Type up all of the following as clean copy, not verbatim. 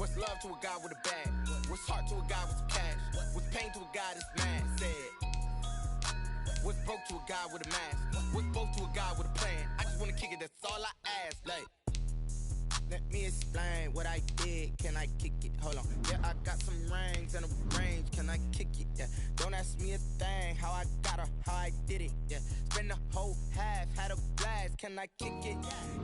What's love to a guy with a bag? What's heart to a guy with some cash? What's pain to a guy that's mad? Said. What's broke to a guy with a mask? What's both to a guy with a plan? I just wanna kick it, that's all I ask. Like, let me explain what I did. Can I kick it? Hold on. Yeah, I got some rings and a range. Can I kick it? Yeah. Don't ask me a thing. How I got her, how I did it. Yeah. Spend the whole half, had a blast. Can I kick it?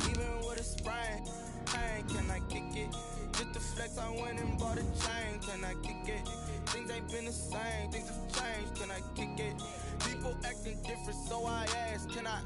Even with a sprain. Pain, can I kick it? Just the flex, I went and bought a chain. Can I kick it? Things ain't been the same. Things have changed. Can I kick it? People acting different, so I ask, can I?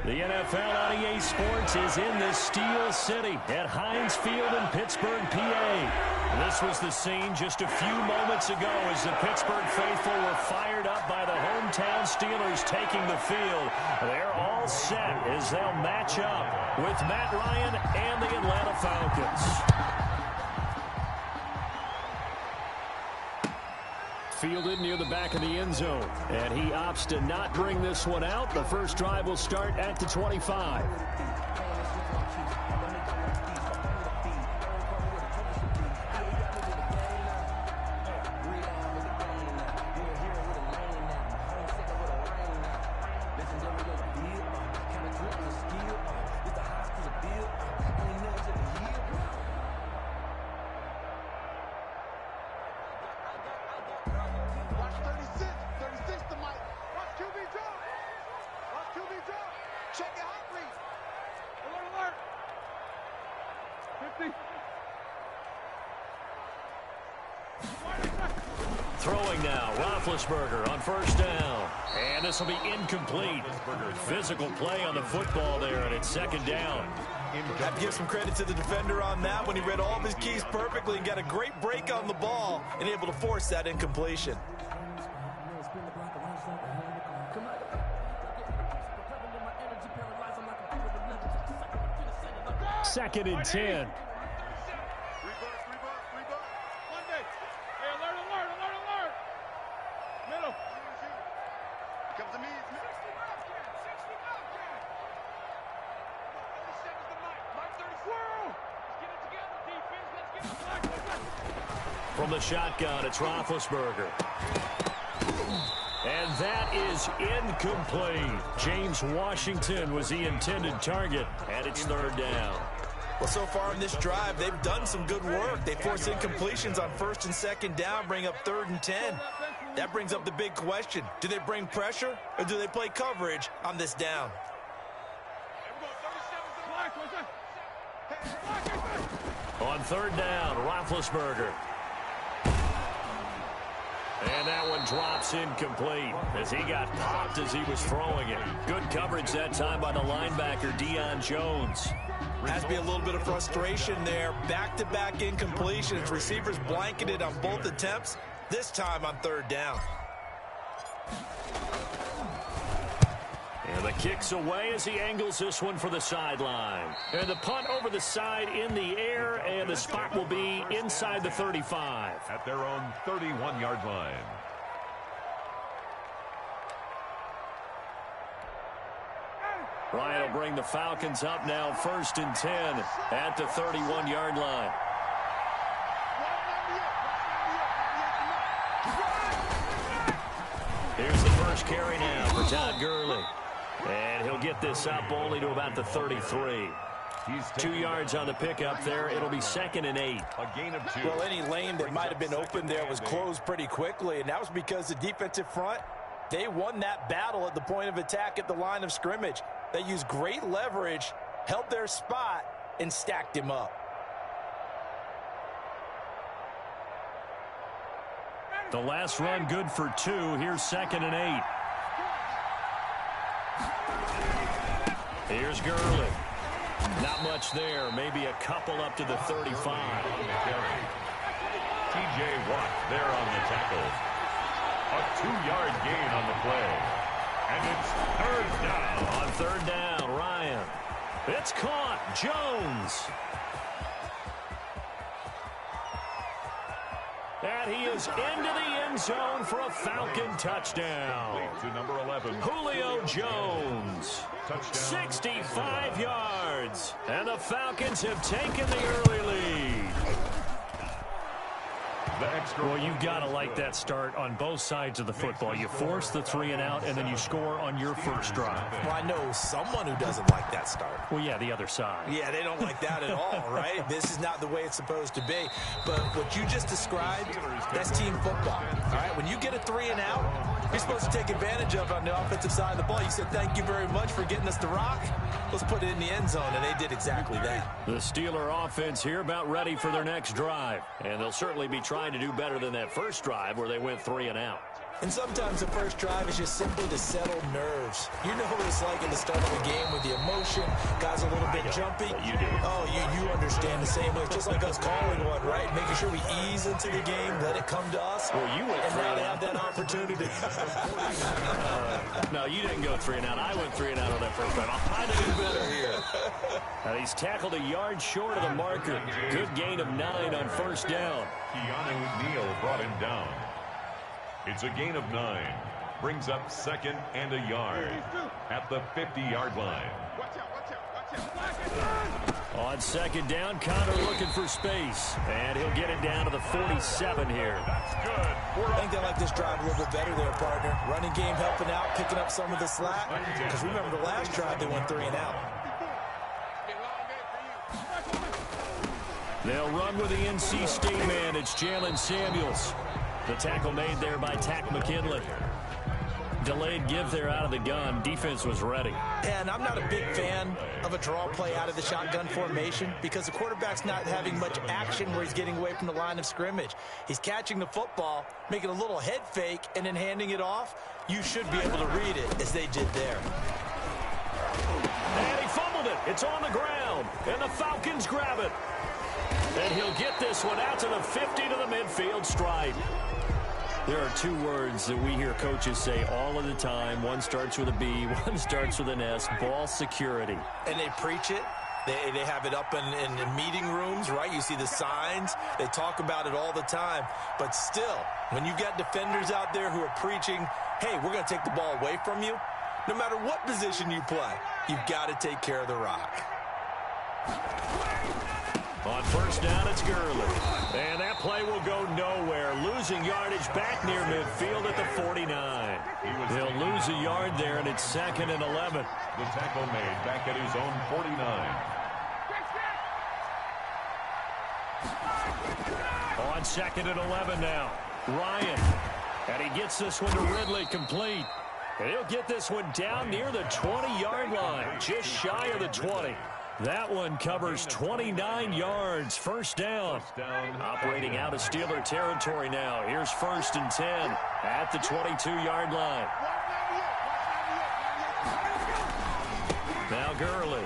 The NFL on EA Sports is in the Steel City at Heinz Field in Pittsburgh, PA. This was the scene just a few moments ago as the Pittsburgh faithful were fired up by the hometown Steelers taking the field. They're all set as they'll match up with Matt Ryan and the Atlanta Falcons. Fielded near the back of the end zone, and he opts to not bring this one out. The first drive will start at the 25. Throwing now, Roethlisberger on first down. And this will be incomplete. Physical play on the football there, and it's second down. I'd give some credit to the defender on that when he read all of his keys perfectly and got a great break on the ball and able to force that incompletion. Second and 10. From the shotgun, it's Roethlisberger. And that is incomplete. James Washington was the intended target, and it's third down. Well, so far in this drive, they've done some good work. They force incompletions on first and second down, bring up 3rd and 10. That brings up the big question. Do they bring pressure, or do they play coverage on this down? On third down, Roethlisberger. And that one drops incomplete as he got popped as he was throwing it. Good coverage that time by the linebacker, Deion Jones. Has to be a little bit of frustration there. Back-to-back incompletions. Receivers blanketed on both attempts, this time on third down. And the kick's away as he angles this one for the sideline. And the punt over the side in the air, and the spot will be inside the 35. At their own 31-yard line. Ryan will bring the Falcons up now, 1st and 10 at the 31-yard line. Here's the first carry now for Todd Gurley. And he'll get this up only to about the 33. 2 yards on the pickup there. It'll be 2nd and 8. A gain of 2. Well, any lane that might have been open there was closed pretty quickly, and that was because the defensive front, they won that battle at the point of attack at the line of scrimmage. They used great leverage, held their spot, and stacked him up. The last run good for 2. Here's 2nd and 8. Here's Gurley. Not much there. Maybe a couple up to the 35. T.J. Watt there on the tackle. A 2-yard gain on the play. And it's third down. On third down, Ryan. It's caught. Jones. And he is into the end zone for a Falcon touchdown. To number 11. Julio Jones. Touchdown. 65 yards. And the Falcons have taken the early lead. Well, you've got to like that start on both sides of the football. You force the 3-and-out, and then you score on your first drive. Well, I know someone who doesn't like that start. Well, yeah, the other side. Yeah, they don't like that at all, right? This is not the way it's supposed to be. But what you just described, that's team football. All right, when you get a 3-and-out, you're supposed to take advantage of it on the offensive side of the ball. You said, thank you very much for getting us the rock. Let's put it in the end zone, and they did exactly that. The Steeler offense here about ready for their next drive. And they'll certainly be trying to do better than that first drive where they went 3-and-out. And sometimes the first drive is just simply to settle nerves. You know what it's like at the start of the game with the emotion. Guys a little bit jumpy. You do. Oh, you understand the same way. It's just like us calling one, right? Making sure we ease into the game, let it come to us. Well, you went and now they 3-and-out. have that opportunity. No, you didn't go 3-and-out. I went 3-and-out on that first drive. I'll try to do better here. Now, he's tackled a yard short of the marker. Good gain of 9 on first down. Keanu Neal brought him down. It's a gain of 9. Brings up 2nd and a yard at the 50-yard line. On 2nd down, Connor looking for space. And he'll get it down to the 47 here. That's good. I think they like this drive a little bit better there, partner. Running game helping out, picking up some of the slack. Because remember the last drive, they went 3-and-out. They'll run with the NC State man. It's Jalen Samuels. The tackle made there by Tack McKinley. Delayed give there out of the gun. Defense was ready. And I'm not a big fan of a draw play out of the shotgun formation because the quarterback's not having much action where he's getting away from the line of scrimmage. He's catching the football, making a little head fake, and then handing it off. You should be able to read it as they did there. And he fumbled it. It's on the ground. And the Falcons grab it. And he'll get this one out to the 50 to the midfield stripe. There are 2 words that we hear coaches say all of the time. One starts with a B, one starts with an S. Ball security. And they preach it. They have it up in the meeting rooms, right? You see the signs. They talk about it all the time. But still, when you got defenders out there who are preaching, hey, we're going to take the ball away from you, no matter what position you play, you've got to take care of the rock. On first down, it's Gurley. And that play will go nowhere. Losing yardage back near midfield at the 49. He'll lose a yard there, and it's 2nd and 11. The tackle made back at his own 49. On 2nd and 11 now. Ryan. And he gets this one to Ridley complete. And he'll get this one down near the 20-yard line. Just shy of the 20. That one covers 29 yards. First down. Operating out of Steeler territory now. Here's 1st and 10 at the 22-yard line. Now Gurley.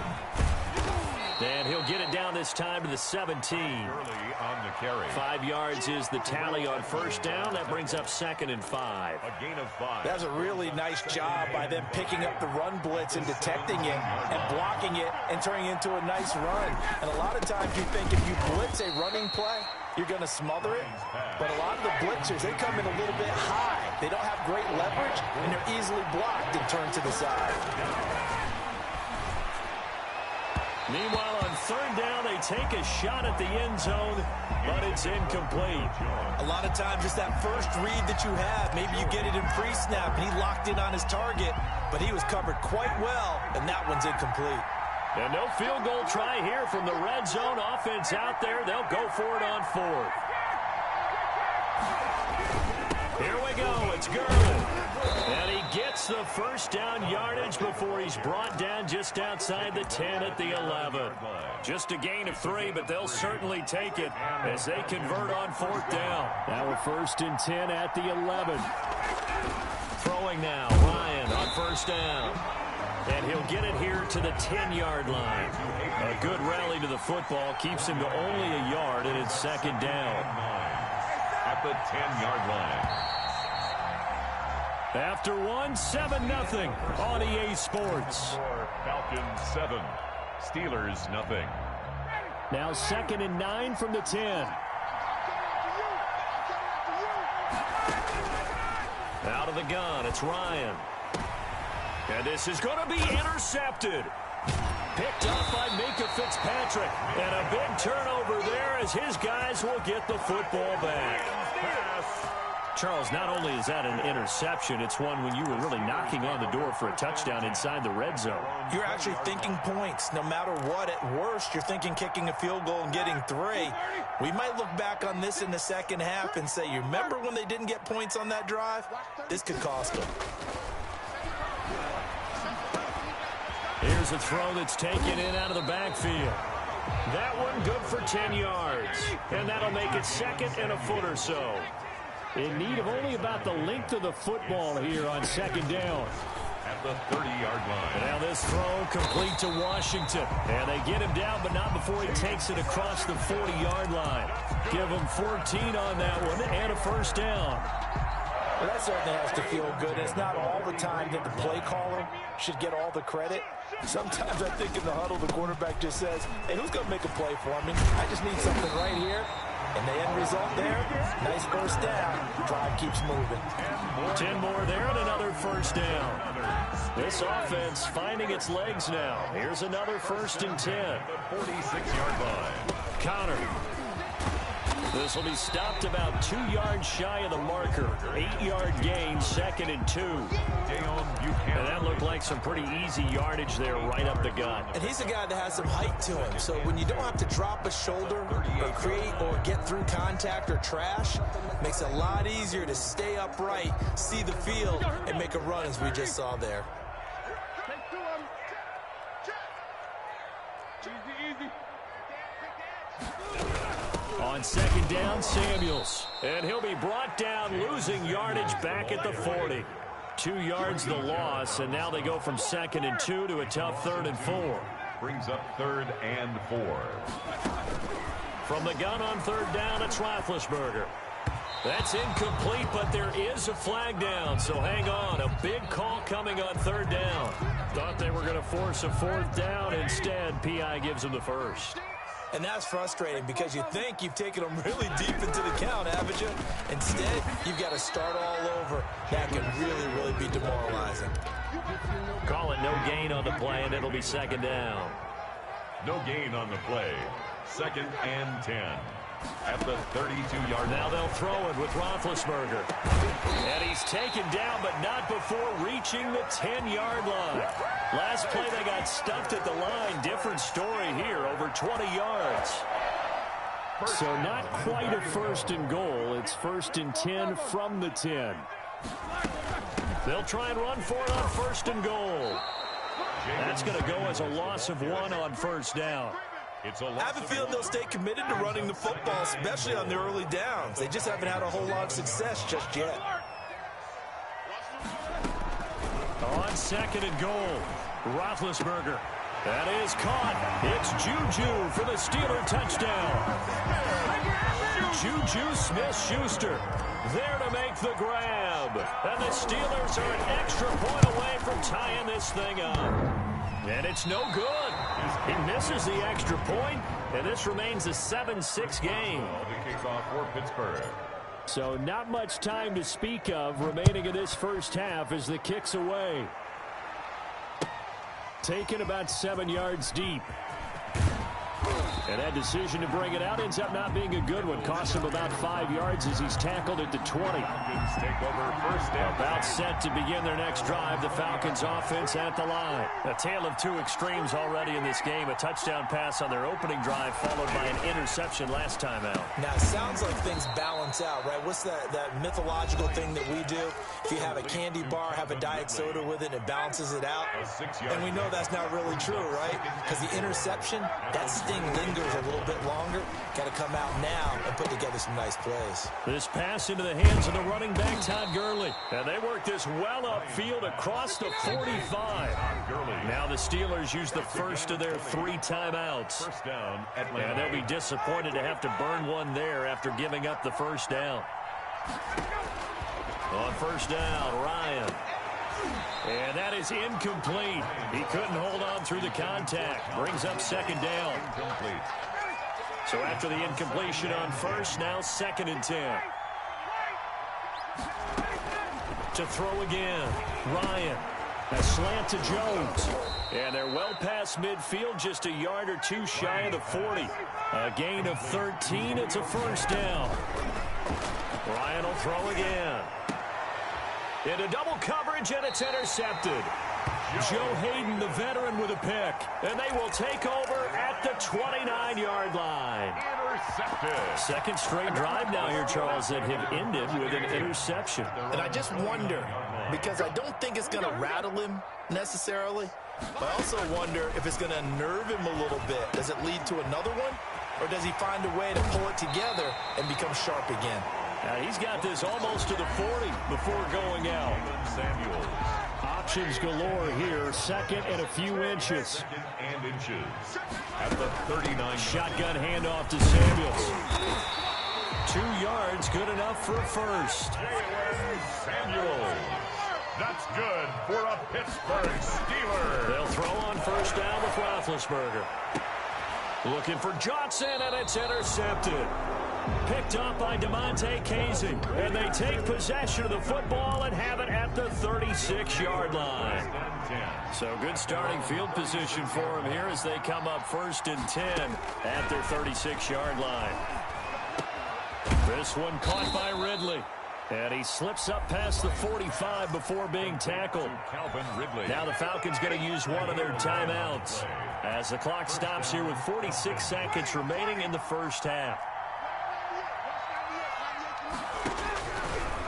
And he'll get it down this time to the 17. Early on the carry. 5 yards is the tally on first down. That brings up 2nd and 5. A gain of 5. That was a really nice job by them picking up the run blitz and detecting it and blocking it and turning it into a nice run. And a lot of times you think if you blitz a running play, you're going to smother it. But a lot of the blitzers, they come in a little bit high. They don't have great leverage, and they're easily blocked and turned to the side. Meanwhile, on 3rd down, they take a shot at the end zone, but it's incomplete. A lot of times it's that first read that you have. Maybe you get it in pre-snap, and he locked in on his target, but he was covered quite well, and that one's incomplete. And no field goal try here from the red zone offense out there. They'll go for it on 4th. Here we go. It's Gurley. And he gets the first down yardage before he's brought down just outside the 10 at the 11. Just a gain of 3, but they'll certainly take it as they convert on 4th down. Now we're 1st and 10 at the 11. Throwing now, Ryan on first down. And he'll get it here to the 10-yard line. A good rally to the football keeps him to only a yard, and it's 2nd down. At the 10-yard line. After 7-0 on EA Sports. Falcons 7, Steelers, nothing. Now 2nd and 9 from the 10. Out of the gun, it's Ryan. And this is going to be intercepted. Picked up by Minka Fitzpatrick. And a big turnover there as his guys will get the football back. Charles, not only is that an interception, it's one when you were really knocking on the door for a touchdown inside the red zone. You're actually thinking points. No matter what, at worst, you're thinking kicking a field goal and getting 3. We might look back on this in the second half and say, you remember when they didn't get points on that drive? This could cost them. Here's a throw that's taken in out of the backfield. That one good for 10 yards. And that'll make it 2nd and a foot or so. In need of only about the length of the football here on 2nd down. At the 30-yard line. Now this throw complete to Washington. And they get him down, but not before he takes it across the 40-yard line. Give him 14 on that one and a first down. Well, that certainly has to feel good. It's not all the time that the play caller should get all the credit. Sometimes I think in the huddle, the quarterback just says, hey, who's going to make a play for me? I just need something right here. And the end result there, nice first down. Drive keeps moving. 10 more there and another first down. This offense finding its legs now. Here's another 1st and 10. The 46-yard line. Connor. This will be stopped about 2 yards shy of the marker. 8-yard gain, 2nd and 2. And that looked like some pretty easy yardage there right up the gut. And he's a guy that has some height to him. So when you don't have to drop a shoulder or create or get through contact or trash, makes it a lot easier to stay upright, see the field, and make a run as we just saw there. On 2nd down, Samuels. And he'll be brought down, losing yardage back at the 40. 2 yards the loss, and now they go from 2nd and 2 to a tough 3rd and 4. Brings up 3rd and 4. From the gun on 3rd down, it's Roethlisberger. That's incomplete, but there is a flag down, so hang on. A big call coming on 3rd down. Thought they were going to force a 4th down. Instead, P.I. gives them the first. And that's frustrating because you think you've taken them really deep into the count, haven't you? Instead, you've got to start all over. That can really, really be demoralizing. Call it no gain on the play, and it'll be 2nd down. No gain on the play. 2nd and 10. At the 32-yard line. Now they'll throw it with Roethlisberger. And he's taken down, but not before reaching the 10-yard line. Last play, they got stuffed at the line. Different story here, over 20 yards. So not quite a 1st and goal. It's 1st and 10 from the 10. They'll try and run for it on 1st and goal. That's going to go as a loss of 1 on 1st down. I have a feeling they'll stay committed to running the football, especially on the early downs. They just haven't had a whole lot of success just yet. On 2nd and goal, Roethlisberger. That is caught. It's Juju for the Steeler touchdown. Juju Smith-Schuster there to make the grab. And the Steelers are an extra point away from tying this thing up. And it's no good. He misses the extra point, and this remains a 7-6 game. The kickoff for Pittsburgh. So not much time to speak of remaining in this first half as the kick's away. Taken about 7 yards deep. And that decision to bring it out ends up not being a good one. Cost him about 5 yards as he's tackled at the 20. Falcons take over 1st down. About set to begin their next drive. The Falcons offense at the line. A tale of two extremes already in this game. A touchdown pass on their opening drive followed by an interception last time out. Now, it sounds like things balance out, right? What's that mythological thing that we do? If you have a candy bar, have a diet soda with it, it balances it out. And we know that's not really true, right? Because the interception, that sting lingers a little bit longer. Got to come out now and put together some nice plays. This pass into the hands of the running back, Todd Gurley. And they work this well upfield across the 45. Now the Steelers use the first of their 3 timeouts. First down, Atlanta. And they'll be disappointed to have to burn one there after giving up the first down. On 1st down, Ryan. And that is incomplete. He couldn't hold on through the contact. Brings up second down. Incomplete. So after the incompletion on first, now 2nd and 10. To throw again, Ryan. A slant to Jones. And they're well past midfield, just a yard or two shy of the 40. A gain of 13. It's a first down. Ryan will throw again. Into double coverage, and it's intercepted. Joe Hayden, the veteran, with a pick. And they will take over at the 29-yard line. Intercepted. Second straight drive now here, Charles, that have ended with an interception. And I just wonder, because I don't think it's going to rattle him necessarily, but I also wonder if it's going to unnerve him a little bit. Does it lead to another one? Or does he find a way to pull it together and become sharp again? He's got this almost to the 40 before going out. Samuels. Options galore here. Second and a few inches. Second and inches. At the 39. Shotgun handoff to Samuels. 2 yards, good enough for a first. Samuels. That's good for a Pittsburgh Steeler. They'll throw on first down with Roethlisberger. Looking for Johnson, and it's intercepted. Picked up by DeMonte Casey. And they take possession of the football and have it at the 36-yard line. So good starting field position for him here as they come up 1st and 10 at their 36-yard line. This one caught by Ridley. And he slips up past the 45 before being tackled. Calvin Ridley. Now the Falcons going to use one of their timeouts as the clock stops here with 46 seconds remaining in the first half.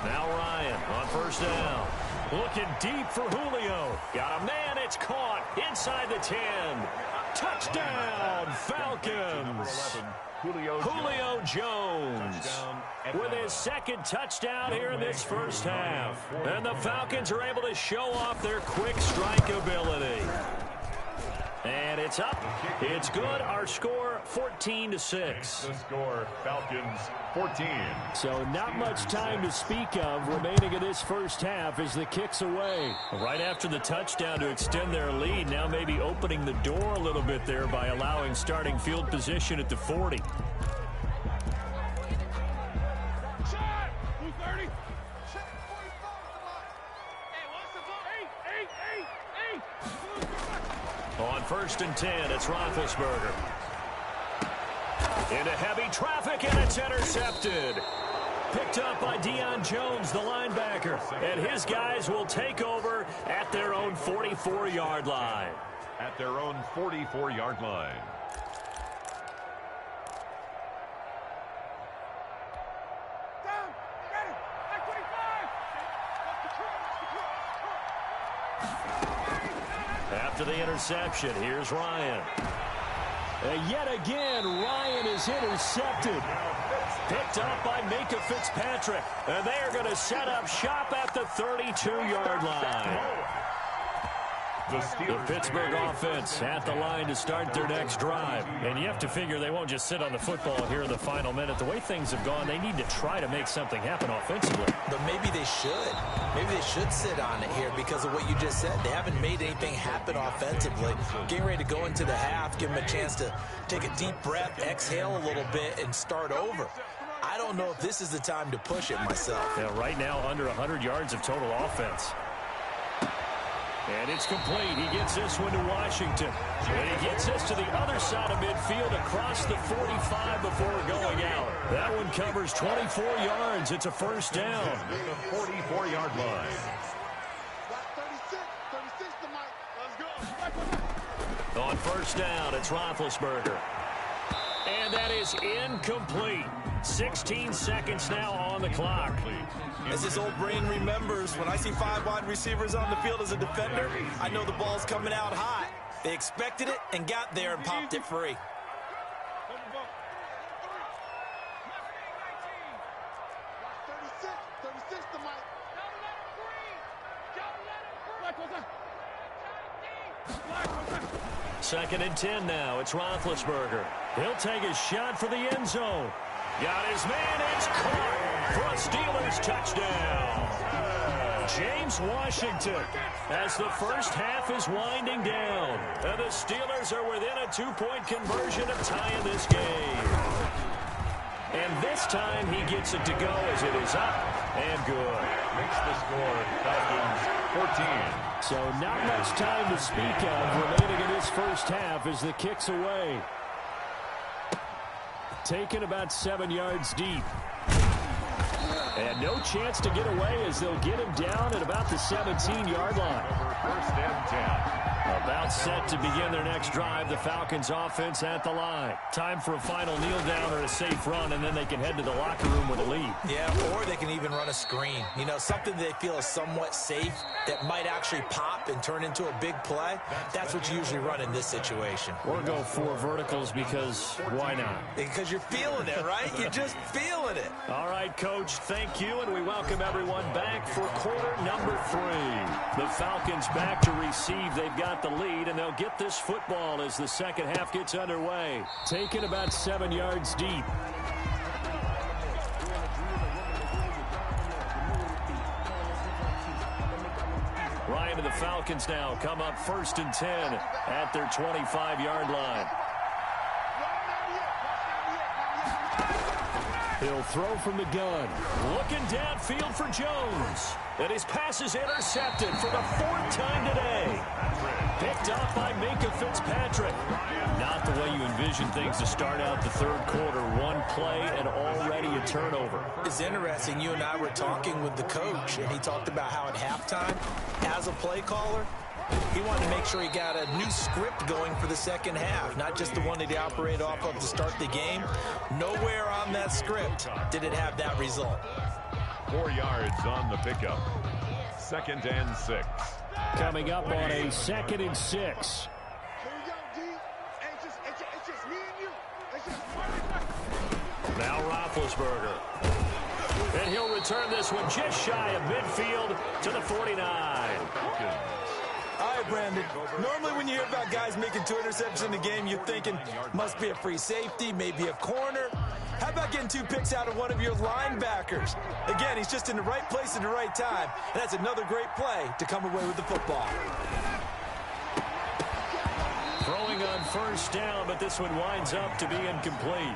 Now Ryan on first down. Looking deep for Julio. Got a man, it's caught inside the 10. Touchdown, Falcons. Julio Jones with his 2nd touchdown here in this first half. And the Falcons are able to show off their quick strike ability. And it's up. It's good. Our score, 14-6. The score, Falcons 14. So not much time to speak of remaining in this first half as the kick's away. Right after the touchdown to extend their lead, now maybe opening the door a little bit there by allowing starting field position at the 40. On 1st and 10, it's Roethlisberger. Into heavy traffic, and it's intercepted. Picked up by Deion Jones, the linebacker. And his guys will take over at their own 44-yard line. At their own 44-yard line. After the interception, here's Ryan. And yet again, Ryan is intercepted. Picked up by Minka Fitzpatrick. And they are going to set up shop at the 32-yard line. The Pittsburgh offense at the line to start their next drive. And you have to figure they won't just sit on the football here in the final minute. The way things have gone, they need to try to make something happen offensively. But maybe they should. Maybe they should sit on it here because of what you just said. They haven't made anything happen offensively. Getting ready to go into the half, give them a chance to take a deep breath, exhale a little bit, and start over. I don't know if this is the time to push it myself. Yeah, right now, under 100 yards of total offense. And it's complete. He gets this one to Washington. And he gets this to the other side of midfield across the 45 before going out. That one covers 24 yards. It's a first down. The 44-yard line. On first down, it's Roethlisberger. And that is incomplete. 16 seconds now on the clock. As his old brain remembers, when I see 5 wide receivers on the field as a defender, I know the ball's coming out hot. They expected it and got there and popped it free. Second and 10 now. It's Roethlisberger. He'll take a shot for the end zone. Got his man. It's caught for a Steelers touchdown. James Washington, as the first half is winding down. And the Steelers are within a 2-point conversion of tying this game. And this time he gets it to go as it is up and good. Makes the score Falcons 14. So not much time to speak of remaining in this first half as the kick's away. Taken about 7 yards deep. And no chance to get away as they'll get him down at about the 17-yard line. First and 10. About set to begin their next drive. The Falcons offense at the line. Time for a final kneel down or a safe run, and then they can head to the locker room with a lead. Yeah, or they can even run a screen. You know, something they feel is somewhat safe that might actually pop and turn into a big play. That's what you usually run in this situation. Or go 4 verticals because why not? Because you're feeling it, right? You're just feeling it. All right, Coach, thank you, and we welcome everyone back for quarter number 3. The Falcons back to receive. They've got the lead, and they'll get this football as the second half gets underway. Taken about 7 yards deep. Ryan and the Falcons now come up 1st and 10 at their 25-yard line. He'll throw from the gun. Looking downfield for Jones. And his pass is intercepted for the 4th time today. Picked off by Minka Fitzpatrick. Not the way you envision things to start out the third quarter. One play and already a turnover. It's interesting. You and I were talking with the coach, and he talked about how at halftime, as a play caller, he wanted to make sure he got a new script going for the second half, not just the one that he operated off of to start the game. Nowhere on that script did it have that result. 4 yards on the pickup. 2nd and 6. Coming up on a 2nd and 6. Now Roethlisberger. And he'll return this one just shy of midfield to the 49. All right, Brandon. Normally when you hear about guys making 2 interceptions in the game, you're thinking must be a free safety, maybe a corner. How about getting 2 picks out of one of your linebackers? Again, he's just in the right place at the right time. And that's another great play to come away with the football. Throwing on 1st down, but this one winds up to be incomplete.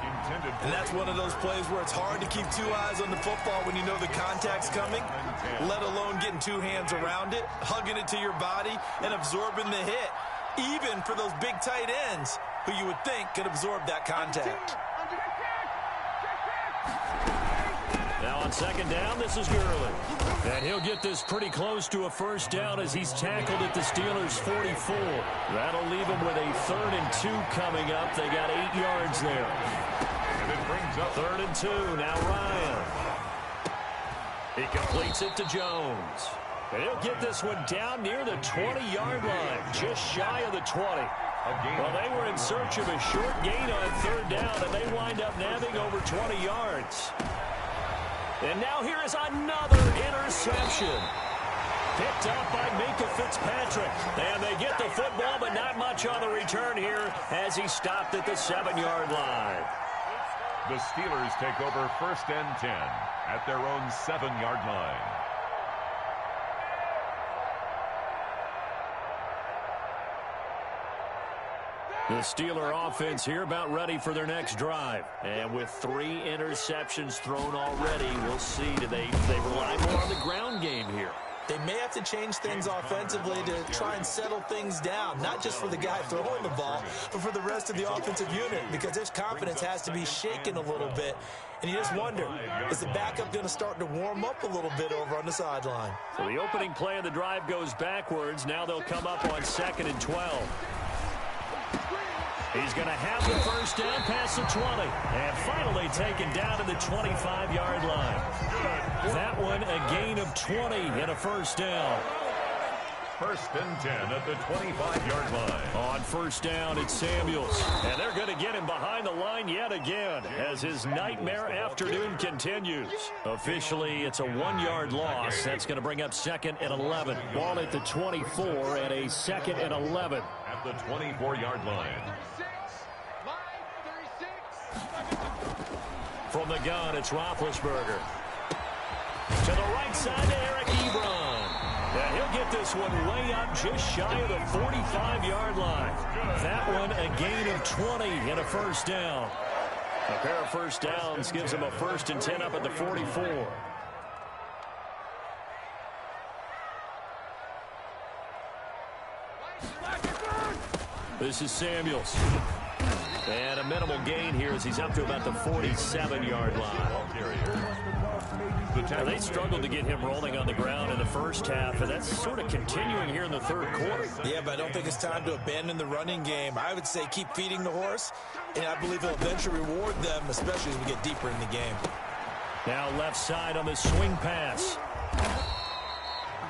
And that's one of those plays where it's hard to keep 2 eyes on the football when you know the contact's coming, let alone getting 2 hands around it, hugging it to your body, and absorbing the hit, even for those big tight ends who you would think could absorb that contact. Now on 2nd down, this is Gurley. And he'll get this pretty close to a 1st down as he's tackled at the Steelers' 44. That'll leave him with a 3rd and 2 coming up. They got 8 yards there. And it brings up 3rd and 2. Now Ryan. He completes it to Jones. And he'll get this one down near the 20-yard line, just shy of the 20. Well, they were in search of a short gain on 3rd down, and they wind up nabbing over 20 yards. And now here is another interception. Picked up by Minka Fitzpatrick. And they get the football, but not much on the return here as he stopped at the 7-yard line. the Steelers take over 1st and 10 at their own 7-yard line. The Steeler offense here about ready for their next drive. And with 3 interceptions thrown already, we'll see. Do they rely more on the ground game here? They may have to change things offensively to try and settle things down, not just for the guy throwing the ball, but for the rest of the offensive unit, because their confidence has to be shaken a little bit. And you just wonder, is the backup going to start to warm up a little bit over on the sideline? So the opening play of the drive goes backwards. Now they'll come up on 2nd and 12. He's going to have the first down past the 20. And finally taken down to the 25-yard line. That one a gain of 20 and a first down. 1st and 10 at the 25-yard line. On first down, it's Samuels. And they're going to get him behind the line yet again as his nightmare afternoon continues. Officially, it's a 1-yard loss. That's going to bring up 2nd and 11. Ball at the 24 and a 2nd and 11. At the 24-yard line. From the gun, it's Roethlisberger. To the right side to Eric Ebron. And he'll get this one way up just shy of the 45-yard line. That one a gain of 20 and a first down. A pair of first downs gives him a 1st and 10 up at the 44. This is Samuels. And a minimal gain here as he's up to about the 47-yard line. Now, they struggled to get him rolling on the ground in the first half, and that's sort of continuing here in the third quarter. Yeah, but I don't think it's time to abandon the running game. I would say keep feeding the horse, and I believe he'll eventually reward them, especially as we get deeper in the game. Now left side on the swing pass.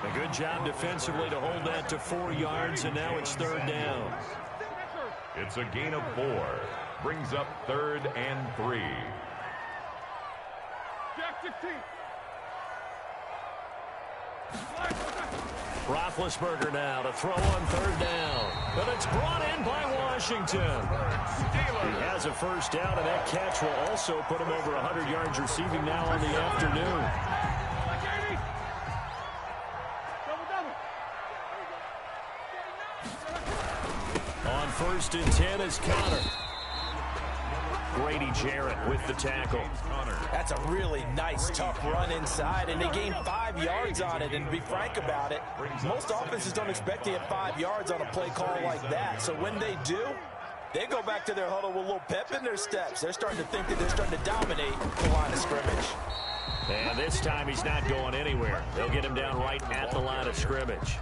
A good job defensively to hold that to 4 yards, and now it's 3rd down. It's a gain of 4. Brings up 3rd and 3. Roethlisberger now to throw on 3rd down. But it's brought in by Washington. He has a first down, and that catch will also put him over 100 yards receiving now on the afternoon. On 1st and 10 is Connor. Grady Jarrett with the tackle. That's a really nice, tough run inside, and they gained 5 yards on it. And to be frank about it, most offenses don't expect to get 5 yards on a play call like that. So when they do, they go back to their huddle with a little pep in their steps. They're starting to think that they're starting to dominate the line of scrimmage. And this time he's not going anywhere. They'll get him down right at the line of scrimmage.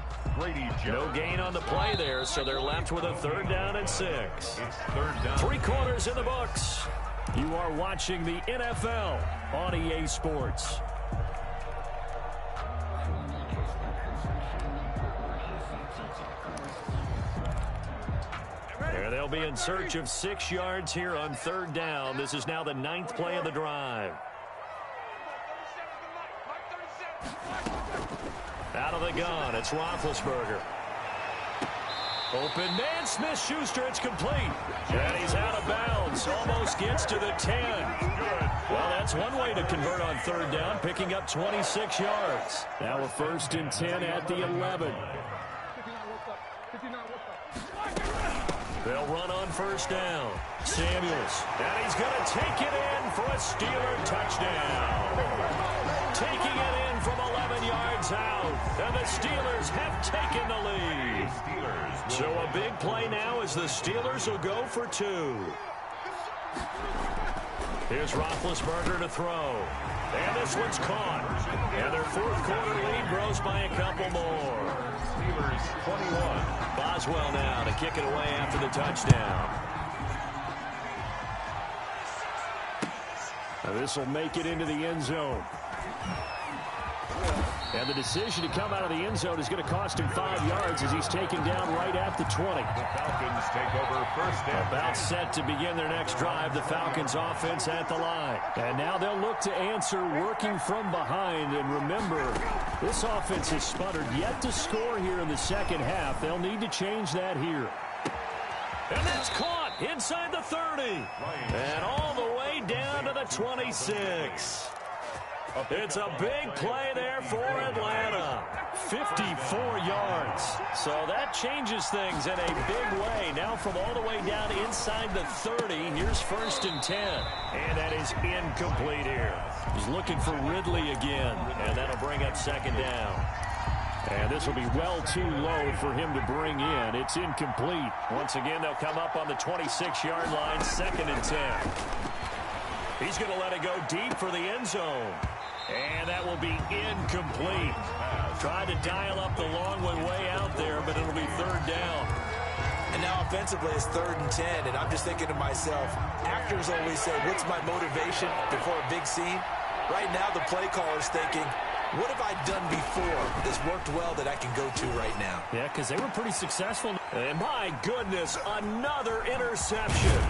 No gain on the play there, so they're left with a 3rd down and 6. It's 3rd down. 3 quarters in the books. You are watching the NFL on EA Sports. There they'll be in search of 6 yards here on 3rd down. This is now the 9th play of the drive. Out of the gun, it's Roethlisberger. Open man, Smith-Schuster, it's complete. And he's out of bounds, almost gets to the 10. Well, that's one way to convert on 3rd down, picking up 26 yards. Now a 1st and 10 at the 11. They'll run on 1st down. Samuels, and he's going to take it in for a Steeler touchdown. Taking it in from 11 yards out, and the Steelers have taken the lead. So a big play now as the Steelers will go for 2. Here's Roethlisberger to throw. And this one's caught. And their 4th quarter lead grows by a couple more. Steelers 21. Boswell now to kick it away after the touchdown. Now this will make it into the end zone. And the decision to come out of the end zone is going to cost him 5 yards as he's taken down right at the 20. The Falcons take over 1st down. About set to begin their next drive, the Falcons offense at the line. And now they'll look to answer working from behind. And remember, this offense has sputtered yet to score here in the second half. They'll need to change that here. And that's caught inside the 30. And all the way down to the 26. It's a big play there for Atlanta. 54 yards. So that changes things in a big way. Now from all the way down inside the 30, here's 1st and 10. And that is incomplete here. He's looking for Ridley again. And that'll bring up 2nd down. And this will be well too low for him to bring in. It's incomplete. Once again, they'll come up on the 26-yard line, 2nd and 10. He's going to let it go deep for the end zone. And that will be incomplete. Tried to dial up the long one way out there, but it'll be 3rd down. And now offensively it's 3rd and 10, and I'm just thinking to myself, actors always say, what's my motivation before a big scene? Right now the play caller's thinking, what have I done before that's worked well that I can go to right now? Yeah, because they were pretty successful. And my goodness, another interception.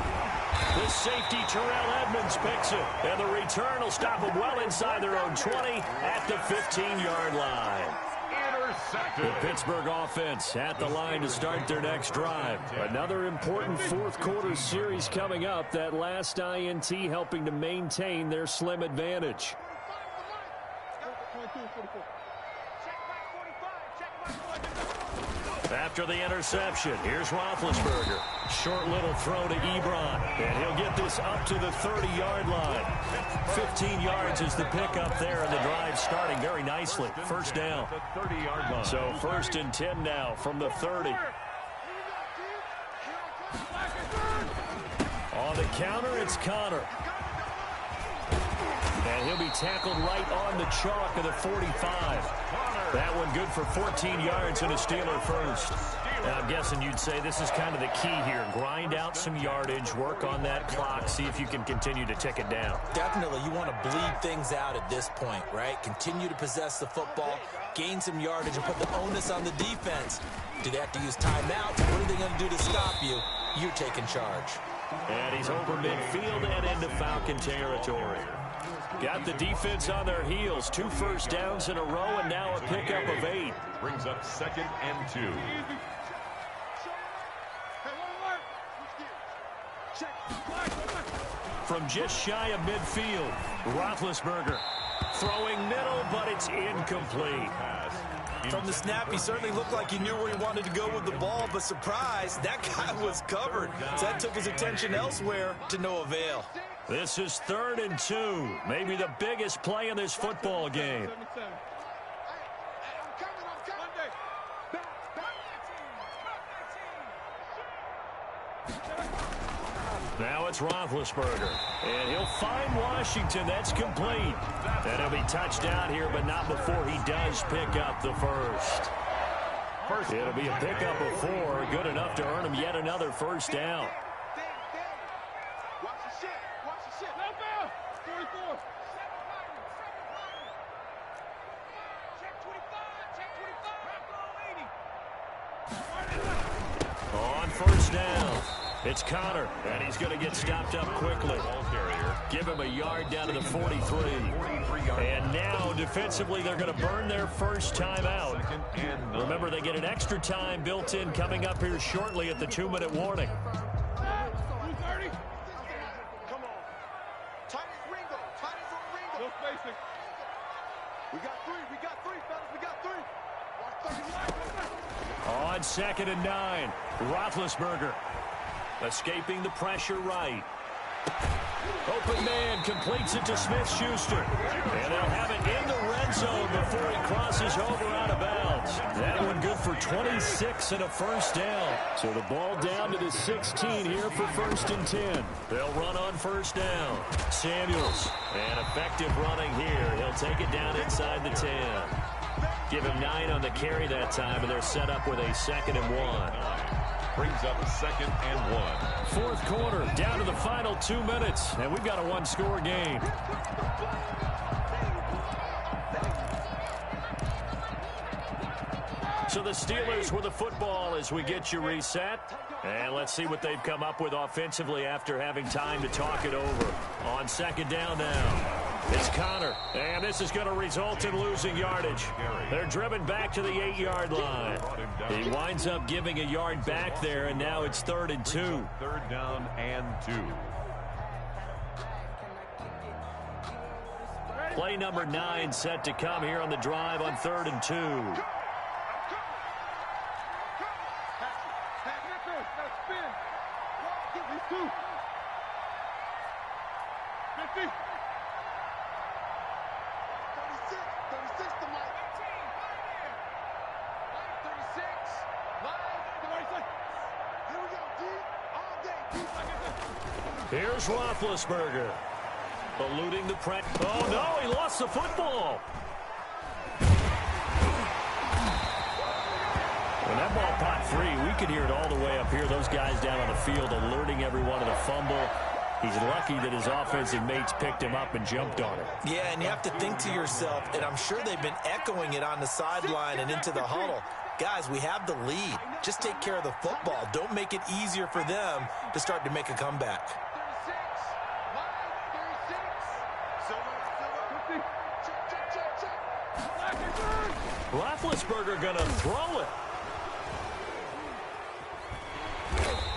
The safety, Terrell Edmonds, picks it. And the return will stop them well inside their own 20 at the 15-yard line. Intercepted. The Pittsburgh offense at the line to start their next drive. Another important 4th quarter series coming up. That last INT helping to maintain their slim advantage. After the interception, here's Roethlisberger. Short little throw to Ebron, and he'll get this up to the 30-yard line. 15 yards is the pickup there, and the drive starting very nicely. First down. So 1st and 10 now from the 30. On the counter, it's Connor. And he'll be tackled right on the chalk of the 45. That one good for 14 yards and a Steeler first. Now, I'm guessing you'd say this is kind of the key here. Grind out some yardage, work on that clock, see if you can continue to tick it down. Definitely, you want to bleed things out at this point, right? Continue to possess the football, gain some yardage, and put the onus on the defense. Do they have to use timeouts? What are they going to do to stop you? You're taking charge. And he's over midfield and into Falcon territory. Got the defense on their heels. 2 first downs in a row, and now a pickup of 8. Brings up 2nd and 2. From just shy of midfield, Roethlisberger throwing middle, but it's incomplete. From the snap, he certainly looked like he knew where he wanted to go with the ball, but surprise, that guy was covered. So that took his attention elsewhere to no avail. This is 3rd and 2, maybe the biggest play in this football game. Now it's Roethlisberger, and he'll find Washington. That's complete. And he'll be touched down here, but not before he does pick up the first. It'll be a pickup of 4, good enough to earn him yet another first down. On first down, it's Connor, and he's going to get stopped up quickly. Give him a yard down to the 43. And now, defensively, they're going to burn their first time out. Remember, they get an extra time built in coming up here shortly at the 2-minute warning. On 2nd and 9, Roethlisberger escaping the pressure right. Open man completes it to Smith-Schuster. And they'll have it in the red zone before he crosses over out of bounds. That one good for 26 and a first down. So the ball down to the 16 here for 1st and 10. They'll run on first down. Samuels, and effective running here. He'll take it down inside the 10. Give him 9 on the carry that time, and they're set up with a 2nd and 1. Brings up 2nd and 1. 4th quarter, down to the final 2 minutes, and we've got a 1-score game. So the Steelers with the football as we get you reset. And let's see what they've come up with offensively after having time to talk it over. On 2nd down now, it's Connor. And this is going to result in losing yardage. They're driven back to the 8-yard line. He winds up giving a yard back there, and now it's 3rd and 2. 3rd down and 2. Play number 9 set to come here on the drive on 3rd and 2. Here's Roethlisberger. Eluding the press. Oh, no, he lost the football. When that ball popped free, we could hear it all the way up here. Those guys down on the field alerting everyone of the fumble. He's lucky that his offensive mates picked him up and jumped on it. Yeah, and you have to think to yourself, and I'm sure they've been echoing it on the sideline and into the huddle. Guys, we have the lead. Just take care of the football. Don't make it easier for them to start to make a comeback. Roethlisberger going to throw it.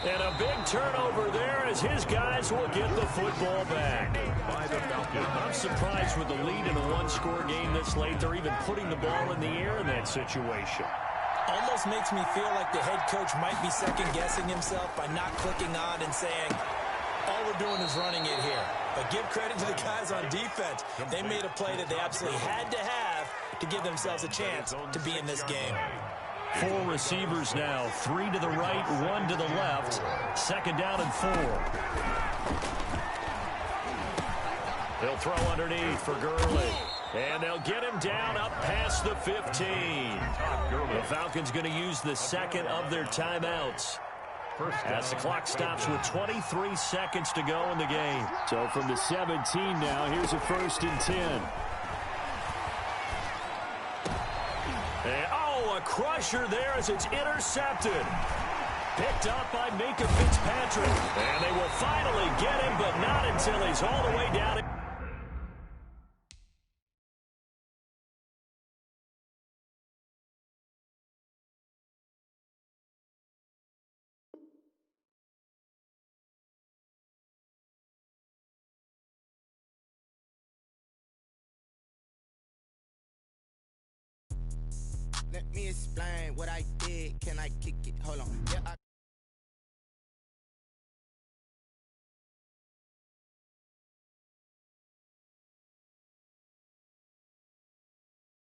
And a big turnover there as his guys will get the football back. By the Falcons. I'm surprised with the lead in a 1-score game this late. They're even putting the ball in the air in that situation. Almost makes me feel like the head coach might be second-guessing himself by not clicking on and saying, all we're doing is running it here. But give credit to the guys on defense. They made a play that they absolutely had to have to give themselves a chance to be in this game. 4 receivers now, 3 to the right, 1 to the left. 2nd down and 4. He'll throw underneath for Gurley. And they'll get him down up past the 15. The Falcons going to use the second of their timeouts as the clock stops with 23 seconds to go in the game. So from the 17 now, here's a 1st and 10. And, oh, a crusher there as it's intercepted. Picked up by Minka Fitzpatrick. And they will finally get him, but not until he's all the way down. Let me explain what I did. Can I kick it? Hold on. Yeah,